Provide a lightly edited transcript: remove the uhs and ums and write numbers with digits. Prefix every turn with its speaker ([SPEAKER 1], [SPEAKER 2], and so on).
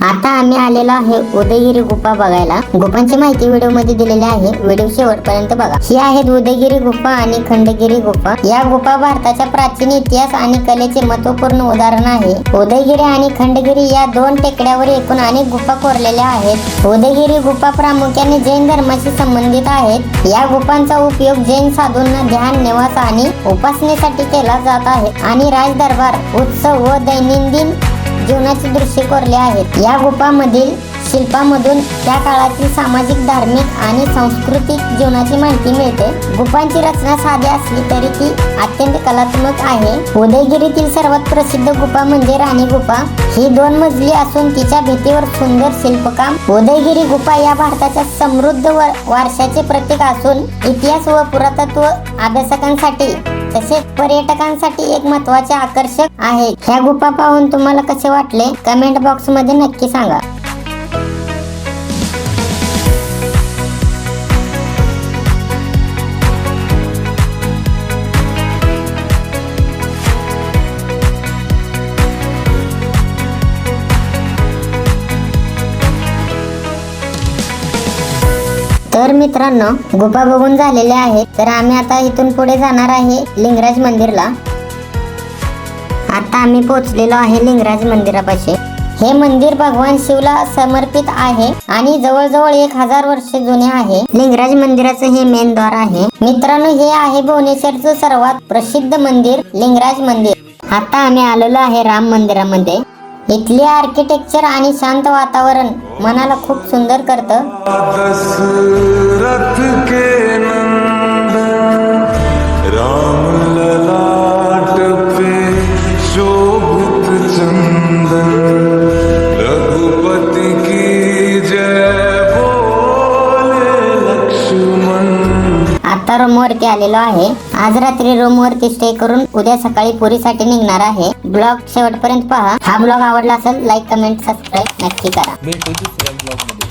[SPEAKER 1] आता आम्ही आलेलो आहे उदयगिरी गुफा बघायला। गुफांची माहिती व्हिडिओ मध्ये दिलेली आहे, व्हिडिओ शेवटपर्यंत बघा। ही आहेत उदयगिरी गुफा आणि खंडगिरी गुफा। या गुफा भारताच्या प्राचीन इतिहास आणि कलेचे महत्त्वपूर्ण उदाहरण आहे। उदयगिरी आणि खंडगिरी या दोन टेकड्यावर एकूण अनेक गुफा कोरलेल्या आहेत। उदयगिरी गुफा प्रामुख्याने जैन धर्माशी संबंधित आहेत। या गुफांचा उपयोग जैन साधूंना ध्यान, निवास आणि उपासनेसाठी केला जात आहे आणि राजदरबार, उत्सव व दैनंदिन जीवनाची दृश्ये कोरली आहेत। या गुफांमधील शिल्पांमधून त्या काळातील सामाजिक, धार्मिक आणि सांस्कृतिक जीवनाची माहिती मिळते। गुफांची रचना साधी असली तरी ती अत्यंत कलात्मक आहे। उदयगिरीतील सर्वात प्रसिद्ध गुफा म्हणजे राणी गुफा। ही 2 मजली असून तिच्या भिंतीवर सुंदर शिल्पकाम। उदयगिरी गुफा या भारताच्या समृद्ध वारशाचे प्रतीक असून इतिहास व पुरातत्व अभ्यासकांसाठी तसेच पर्यटकांसाठी एक महत्त्वाचे आकर्षक आहे। ह्या गुफा पाहून तुम्हाला कसे वाटले कमेंट बॉक्स मध्ये नक्की सांगा। तर मित्रांनो, गुफा बघून झालेले आहेत, तर आम्ही आता इथून पुढे जाणार आहे लिंगराज मंदिरला। आता आम्ही पोहोचलेलो आहे लिंगराज मंदिरापाशी। हे मंदिर भगवान शिवला समर्पित आहे आणि जवळजवळ 1000 वर्षे जुने आहे। लिंगराज मंदिराचं हे मेन द्वार आहे। मित्रांनो, हे आहे भुवनेश्वरचं सर्वात प्रसिद्ध मंदिर लिंगराज मंदिर। आता आम्ही आलेलो आहे राम मंदिरामध्ये। इथले आर्किटेक्चर आणि शांत वातावरण मनाला खूप सुंदर करतं।
[SPEAKER 2] दशरथ के नंदन राम ललाट पे शोभित चंदन, रघुपति की जय बोले लक्ष्मण।
[SPEAKER 1] आता रूम वरती आलेलो आहे। आज रात्री रूम वरती स्टे करून उद्या सकाळी पुरीसाठी निघणार आहे। ब्लॉग शेवटपर्यंत पहा। हा ब्लॉग आवडला असेल लाईक, कमेंट, सबस्क्राईब नक्की करा।
[SPEAKER 3] भेटू दुसऱ्या ब्लॉग मध्ये।